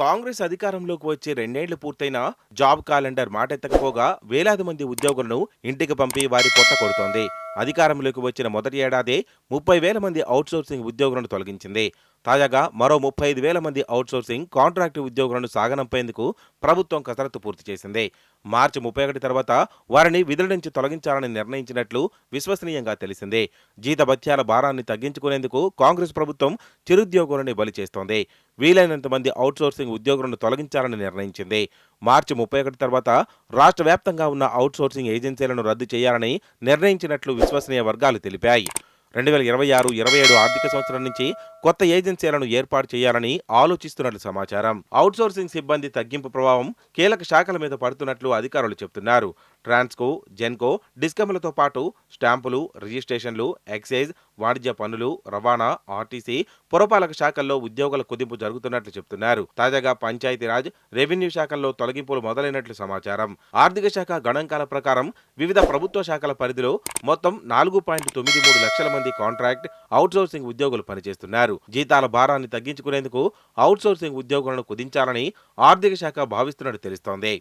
కాంగ్రెస్ అధికారంలోకి వచ్చి రెండేళ్లు పూర్తయినా జాబ్ క్యాలెండర్ మాటెత్తకపోగా వేలాది మంది ఉద్యోగులను ఇంటికి పంపి వారి పొట్ట కొడుతోంది. అధికారంలోకి వచ్చిన మొదటి ఏడాదే 30,000 మంది అవుట్సోర్సింగ్ ఉద్యోగులను తొలగించింది. తాజాగా మరో 35,000 మంది అవుట్సోర్సింగ్ కాంట్రాక్టు ఉద్యోగులను సాగనంపేందుకు ప్రభుత్వం కసరత్తు పూర్తి చేసింది. మార్చి 31 తర్వాత వారిని విధుల నుంచి తొలగించాలని నిర్ణయించినట్లు విశ్వసనీయంగా తెలిసింది. జీతభత్యాల భారాన్ని తగ్గించుకునేందుకు కాంగ్రెస్ ప్రభుత్వం చిరుద్యోగులని బలి చేస్తోంది. వీలైనంత మంది అవుట్సోర్సింగ్ ఉద్యోగులను తొలగించాలని నిర్ణయించింది. మార్చి 31 తర్వాత రాష్ట్ర వ్యాప్తంగా ఉన్న అవుట్సోర్సింగ్ ఏజెన్సీలను రద్దు చేయాలని నిర్ణయించినట్లు విశ్వసనీయ వర్గాలు తెలిపాయి. 2026-27 ఆర్థిక సంవత్సరం నుంచి కొత్త ఏజెన్సీలను ఏర్పాటు చేయాలని ఆలోచిస్తున్నట్లు సమాచారం. అవుట్సోర్సింగ్ సిబ్బంది తగ్గింపు ప్రభావం కీలక శాఖల మీద పడుతున్నట్లు అధికారులు చెబుతున్నారు. ట్రాన్స్కో, జెన్కో, డిస్కమ్లతో పాటు స్టాంపులు, రిజిస్ట్రేషన్లు, ఎక్సైజ్, వాణిజ్య పన్నులు, రవాణా, ఆర్టీసీ, పురపాలక శాఖల్లో ఉద్యోగుల కుదింపు జరుగుతున్నట్లు చెబుతున్నారు. తాజాగా పంచాయతీరాజ్, రెవెన్యూ శాఖల్లో తొలగింపులు మొదలైనట్లు సమాచారం. ఆర్థిక శాఖ గణాంకాల ప్రకారం వివిధ ప్రభుత్వ శాఖల పరిధిలో మొత్తం 4.93 లక్షల మంది కాంట్రాక్ట్, అవుట్సోర్సింగ్ ఉద్యోగులు పనిచేస్తున్నారు. జీతాల భారాన్ని తగ్గించుకునేందుకు అవుట్సోర్సింగ్ ఉద్యోగులను కుదించాలని ఆర్థిక శాఖ భావిస్తున్నట్టు తెలుస్తోంది.